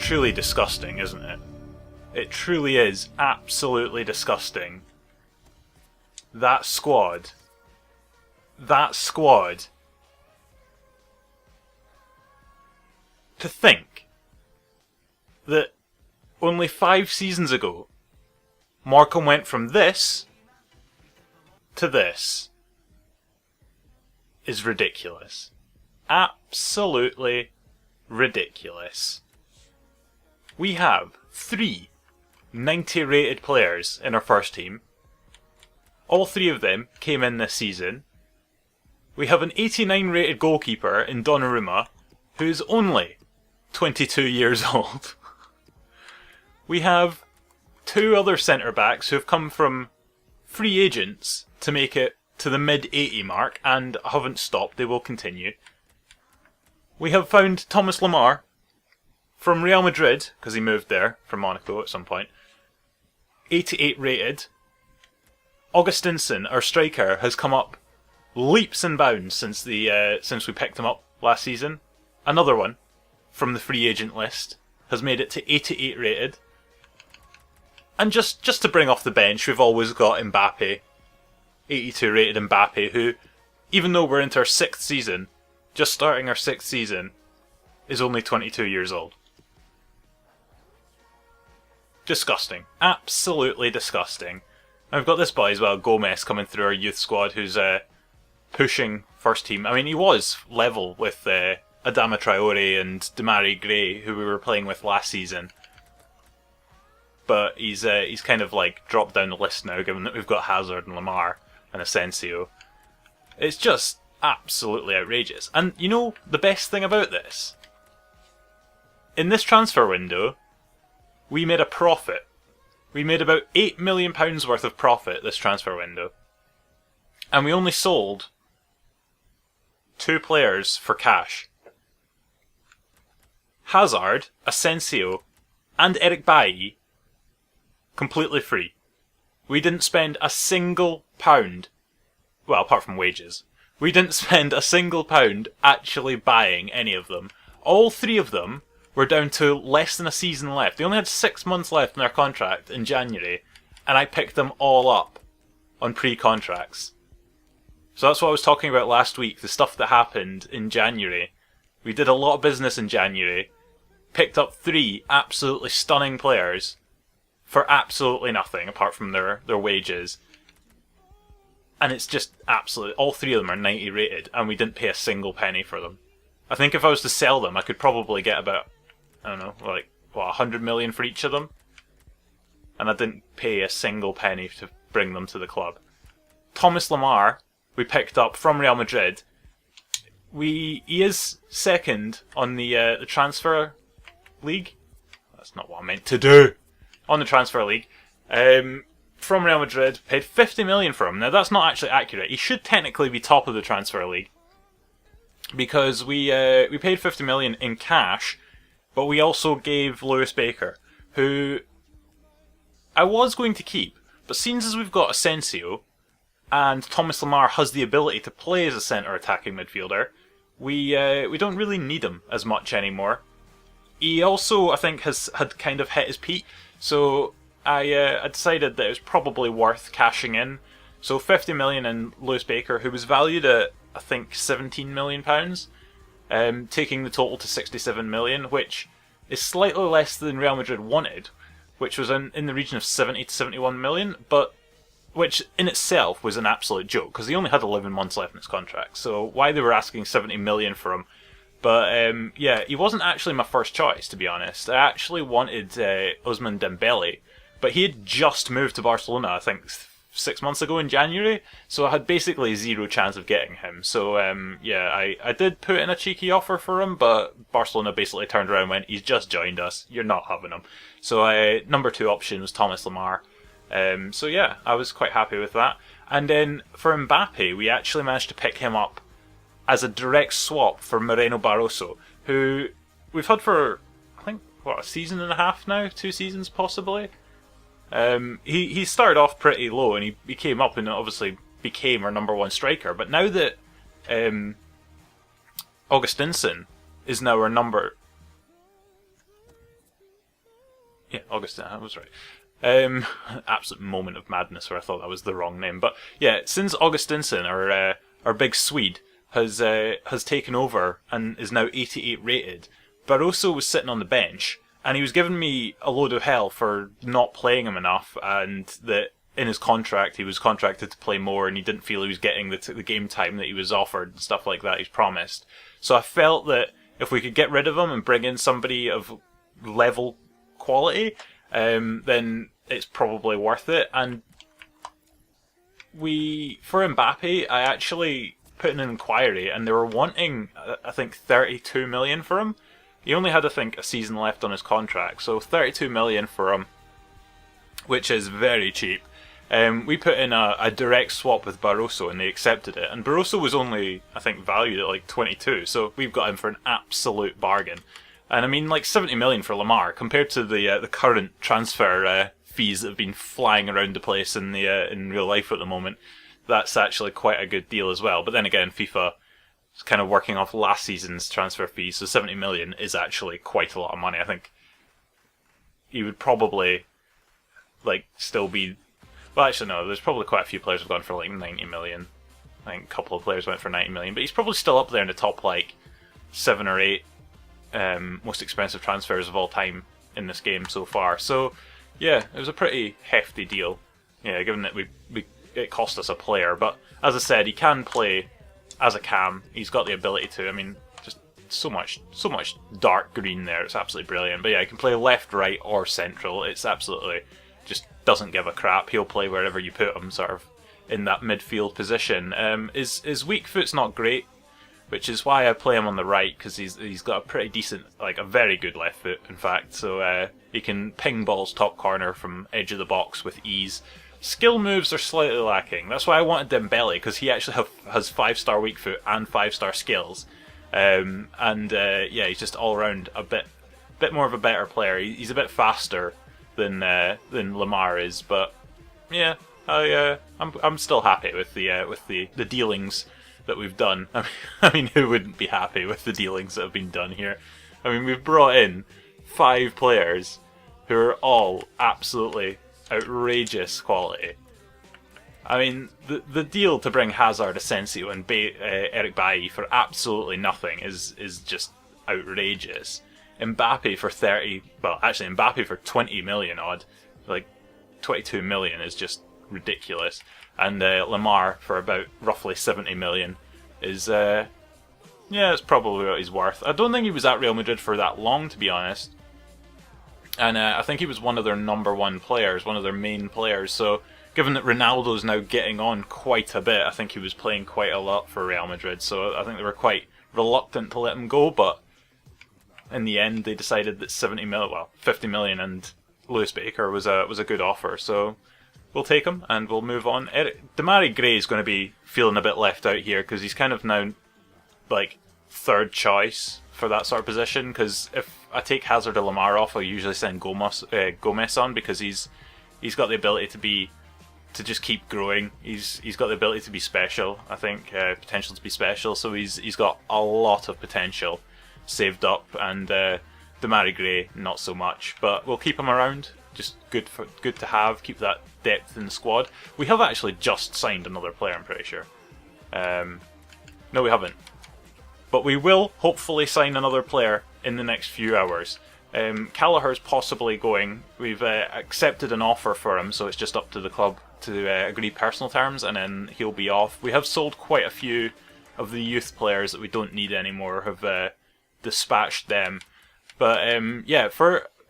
truly disgusting, isn't it? It truly is absolutely disgusting. That squad. That squad. To think that only 5 seasons ago, Morecambe went from this to this is ridiculous. Absolutely ridiculous. We have 3 90 rated players in our first team. All 3 of them came in this season. We have an 89 rated goalkeeper in Donnarumma, who is only 22 years old. We have 2 other centre backs who have come from free agents to make it to the mid 80 mark and haven't stopped, they will continue. We have found Thomas Lemar from Real Madrid, because he moved there from Monaco at some point. 88 rated. Augustinson, our striker, has come up leaps and bounds since we picked him up last season. Another one from the free agent list has made it to 88 rated. And just to bring off the bench, we've always got Mbappe, 82 rated Mbappe, who, even though we're into our 6th season, just starting our 6th season, is only 22 years old. Disgusting. Absolutely disgusting. And we've got this boy as well, Gomez, coming through our youth squad, who's pushing first team. I mean, he was level with Adama Traore and Demarai Gray, who we were playing with last season. But he's kind of like dropped down the list now, given that we've got Hazard and Lemar and Asensio. It's just absolutely outrageous. And you know the best thing about this? In this transfer window, we made a profit. We made about £8 million worth of profit this transfer window. And we only sold 2 players for cash. Hazard, Asensio, and Eric Bailly completely free. We didn't spend a single pound, well, apart from wages, we didn't spend a single pound actually buying any of them. All 3 of them were down to less than a season left. They only had 6 months left in their contract in January, and I picked them all up on pre-contracts. So that's what I was talking about last week, the stuff that happened in January. We did a lot of business in January, picked up 3 absolutely stunning players for absolutely nothing apart from their wages. And it's just absolutely, all 3 of them are 90 rated, and we didn't pay a single penny for them. I think if I was to sell them, I could probably get about, I don't know, like, 100 million for each of them. And I didn't pay a single penny to bring them to the club. Thomas Lemar, we picked up from Real Madrid. He is second on the transfer league. That's not what I meant to do. On the transfer league. From Real Madrid, paid 50 million for him. Now that's not actually accurate. He should technically be top of the transfer league. Because we paid 50 million in cash, but we also gave Lewis Baker, who I was going to keep, but seems as we've got Asensio, and Thomas Lemar has the ability to play as a centre attacking midfielder, we don't really need him as much anymore. He also, I think, had kind of hit his peak, so I decided that it was probably worth cashing in. So 50 million in Lewis Baker, who was valued at, I think, £17 million, taking the total to 67 million, which is slightly less than Real Madrid wanted, which was in the region of 70 to 71 million, but which in itself was an absolute joke, because he only had 11 months left in his contract, so why they were asking 70 million for him. But yeah, he wasn't actually my first choice, to be honest. I actually wanted Ousmane Dembele, but he had just moved to Barcelona, I think, 6 months ago in January, so I had basically zero chance of getting him. So yeah, I did put in a cheeky offer for him, but Barcelona basically turned around and went, he's just joined us, you're not having him. So number 2 option was Thomas Lemar. So yeah, I was quite happy with that. And then for Mbappe, we actually managed to pick him up as a direct swap for Moreno Barroso, who we've had for, I think, what, a season and a half now? 2 seasons possibly? He started off pretty low, and he came up and obviously became our number 1 striker. But now that Augustinson is now our number Yeah, Augustin, I was right. Absolute moment of madness where I thought that was the wrong name. But yeah, since Augustinsson, our big Swede, has taken over and is now 88 rated, Barroso was sitting on the bench, and he was giving me a load of hell for not playing him enough, and that in his contract he was contracted to play more, and he didn't feel he was getting the game time that he was offered and stuff like that he's promised. So I felt that if we could get rid of him and bring in somebody of level quality, then it's probably worth it. And for Mbappe, I actually put in an inquiry, and they were wanting, I think, 32 million for him. He only had, I think, a season left on his contract, so 32 million for him, which is very cheap. We put in a direct swap with Barroso, and they accepted it. And Barroso was only, I think, valued at like 22, so we've got him for an absolute bargain. And I mean, like 70 million for Lamar compared to the current transfer fees that have been flying around the place in real life at the moment. That's actually quite a good deal as well. But then again, FIFA is kind of working off last season's transfer fees, so 70 million is actually quite a lot of money. I think he would probably like still be. Well, actually, no. There's probably quite a few players who've gone for like 90 million. I think a couple of players went for 90 million, but he's probably still up there in the top like 7 or 8 most expensive transfers of all time in this game so far. So, yeah, it was a pretty hefty deal. Yeah, given that it cost us a player, but as I said, he can play as a cam. He's got the ability to. I mean, just so much dark green there. It's absolutely brilliant. But yeah, he can play left, right, or central. It's absolutely just doesn't give a crap. He'll play wherever you put him, sort of in that midfield position. His weak foot's not great, which is why I play him on the right, because he's got a pretty decent, like a very good left foot, in fact. So he can ping balls top corner from edge of the box with ease. Skill moves are slightly lacking. That's why I wanted Dembele, because he actually has 5-star weak foot and 5-star skills. Yeah, he's just all around a bit more of a better player. He's a bit faster than Lamar is, but yeah, I'm still happy with the dealings that we've done. I mean, who wouldn't be happy with the dealings that have been done here? I mean, we've brought in 5 players who are all absolutely outrageous quality. I mean, the deal to bring Hazard, Asensio, and Eric Bailly for absolutely nothing is just outrageous. Mbappe for 20 million odd, like 22 million is just ridiculous. And Lamar for about roughly 70 million is, yeah, it's probably what he's worth. I don't think he was at Real Madrid for that long, to be honest. And I think he was one of their number one players, one of their main players. So given that Ronaldo's now getting on quite a bit, I think he was playing quite a lot for Real Madrid. So I think they were quite reluctant to let him go, but in the end they decided that 50 million and Lewis Baker was a good offer. So we'll take him and we'll move on. Demarai Gray is going to be feeling a bit left out here because he's kind of now like third choice for that sort of position, because if I take Hazard or Lamar off, I usually send Gomez on, because he's got the ability to just keep growing. He's got the ability to be special, I think, potential to be special, so he's got a lot of potential saved up, and Demarai Gray not so much, but we'll keep him around. Just good to have, keep that depth in the squad. We have actually just signed another player, I'm pretty sure. No, we haven't. But we will hopefully sign another player in the next few hours. Callagher's possibly going. We've accepted an offer for him, so it's just up to the club to agree personal terms, and then he'll be off. We have sold quite a few of the youth players that we don't need anymore, have dispatched them. But yeah,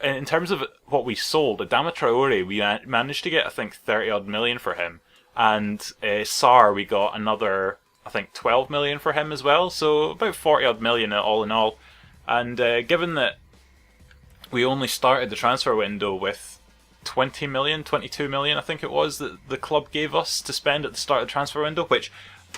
in terms of what we sold, Adama Traore, we managed to get, I think, 30 odd million for him. And Sarr, we got another, I think, 12 million for him as well. So about 40 odd million all in all. And given that we only started the transfer window with 20 million, 22 million, I think it was, that the club gave us to spend at the start of the transfer window, which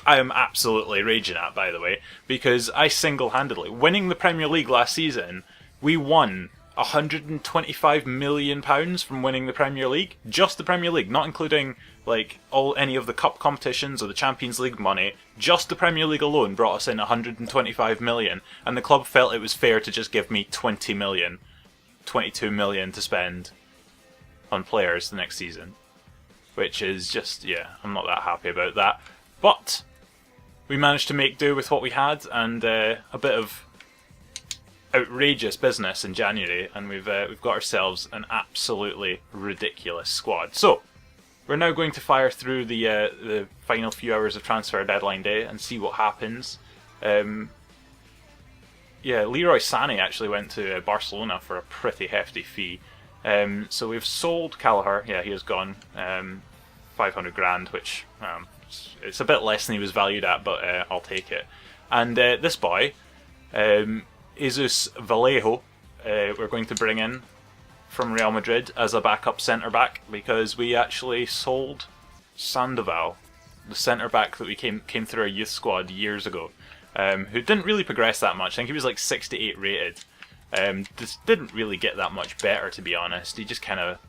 I am absolutely raging at, by the way, because I single-handedly, winning the Premier League last season, we won £125 million from winning the Premier League. Just the Premier League, not including like any of the cup competitions or the Champions League money. Just the Premier League alone brought us in 125 million, and the club felt it was fair to just give me 20 million, 22 million to spend on players the next season, which is just, yeah, I'm not that happy about that. But we managed to make do with what we had, and a bit of outrageous business in January, and we've got ourselves an absolutely ridiculous squad. So we're now going to fire through the final few hours of transfer deadline day and see what happens. Yeah, Leroy Sané actually went to Barcelona for a pretty hefty fee. So we've sold Callagher. Yeah, he is gone. 500 grand, which it's a bit less than he was valued at, but I'll take it. And this boy, Jesus Vallejo, we're going to bring in from Real Madrid as a backup centre-back, because we actually sold Sandoval, the centre-back that we came through our youth squad years ago, who didn't really progress that much. I think he was like 68 rated. Just didn't really get that much better, to be honest. He just kind of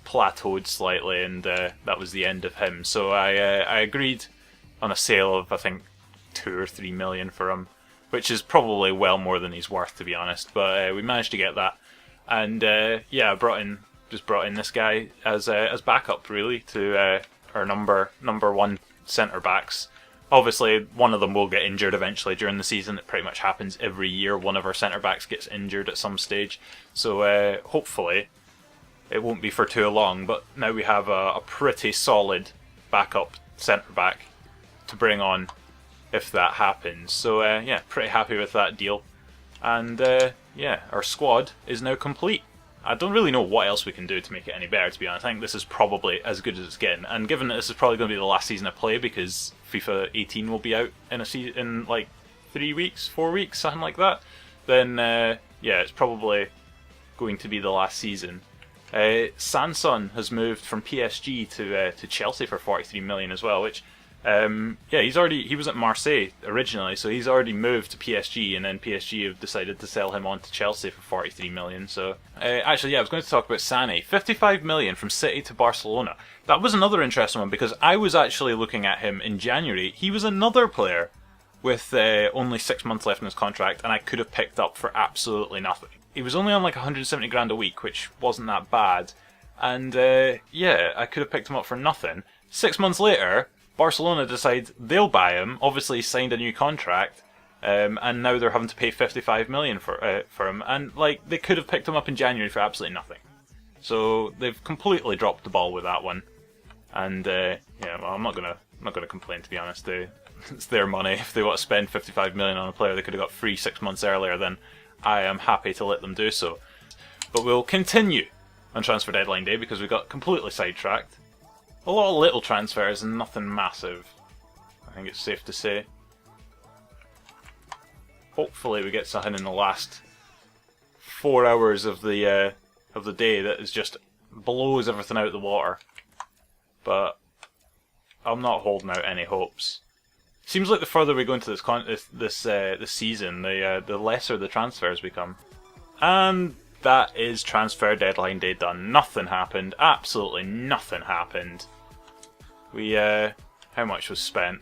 plateaued slightly, and that was the end of him. So I agreed on a sale of, I think, 2 or 3 million for him, which is probably well more than he's worth, to be honest. But we managed to get that, and yeah, I brought in this guy as backup, really, to our number one centre backs. Obviously, one of them will get injured eventually during the season. It pretty much happens every year. One of our centre backs gets injured at some stage. So hopefully it won't be for too long. But now we have a pretty solid backup centre back to bring on if that happens. So yeah, pretty happy with that deal. And yeah, our squad is now complete. I don't really know what else we can do to make it any better, to be honest. I think this is probably as good as it's getting. And given that this is probably going to be the last season I play, because FIFA 18 will be out in like 3 weeks, 4 weeks, something like that, then yeah, it's probably going to be the last season. Sanson has moved from PSG to Chelsea for 43 million as well, which yeah, he was at Marseille originally, so he's already moved to PSG, and then PSG have decided to sell him on to Chelsea for 43 million. So actually, yeah, I was going to talk about Sané. 55 million from City to Barcelona. That was another interesting one, because I was actually looking at him in January. He was another player with only 6 months left in his contract, and I could have picked up for absolutely nothing. He was only on like 170 grand a week, which wasn't that bad, and yeah, I could have picked him up for nothing. 6 months later, Barcelona decide they'll buy him. Obviously, he signed a new contract, and now they're having to pay 55 million for him. And like, they could have picked him up in January for absolutely nothing. So they've completely dropped the ball with that one. And yeah, well, I'm not gonna complain, to be honest. It's their money. If they want to spend 55 million on a player they could have got free 6 months earlier, then I am happy to let them do so. But we'll continue on transfer deadline day, because we got completely sidetracked. A lot of little transfers and nothing massive, I think it's safe to say. Hopefully we get something in the last 4 hours of the day that is just blows everything out of the water. But I'm not holding out any hopes. Seems like the further we go into this season, the lesser the transfers become. And that is transfer deadline day done. Nothing happened. Absolutely nothing happened. We how much was spent?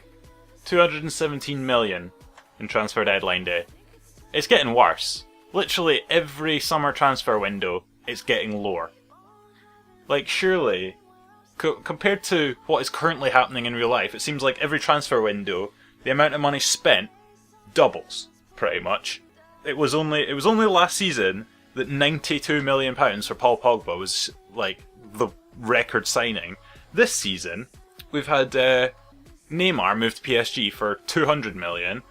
217 million in transfer deadline day. It's getting worse. Literally every summer transfer window, it's getting lower. Like, surely, compared to what is currently happening in real life, it seems like every transfer window, the amount of money spent doubles, pretty much. It was only last season that £92 million for Paul Pogba was like the record signing. This season, we've had Neymar move to PSG for 200 million.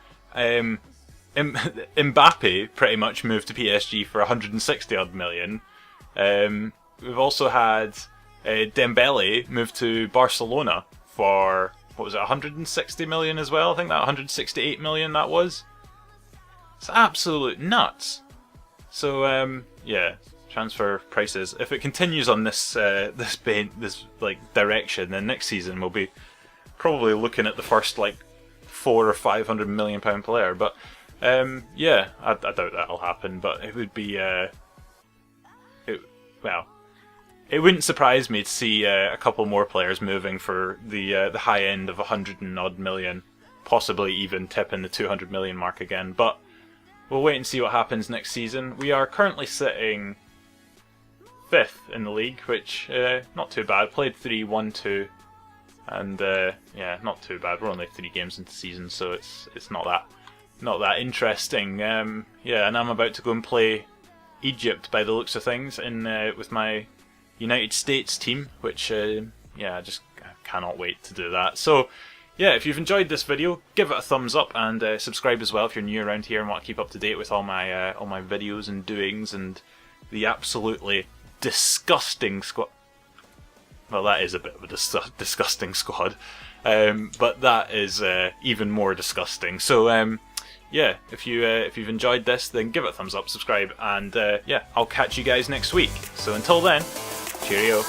Mbappe pretty much moved to PSG for 160 odd million. We've also had Dembele move to Barcelona for, what was it, 160 million as well? I think that 168 million that was. It's absolute nuts. So yeah, transfer prices. If it continues on this like direction, then next season we'll be probably looking at the first like 400 or 500 million pound player. But yeah, I doubt that'll happen. But it would be it wouldn't surprise me to see a couple more players moving for the high end of 100 and odd million, possibly even tipping the 200 million mark again. But we'll wait and see what happens next season. We are currently sitting 5th in the league, which not too bad. Played 3, won 2, and yeah, not too bad. We're only 3 games into the season, so it's not that interesting. Yeah, and I'm about to go and play Egypt by the looks of things with my United States team, which yeah, I cannot wait to do that. So yeah, if you've enjoyed this video, give it a thumbs up and subscribe as well if you're new around here and want to keep up to date with all my videos and doings and the absolutely disgusting squad. Well, that is a bit of a disgusting squad, but that is even more disgusting. So yeah, if you've enjoyed this, then give it a thumbs up, subscribe, and yeah, I'll catch you guys next week. So until then, cheerio.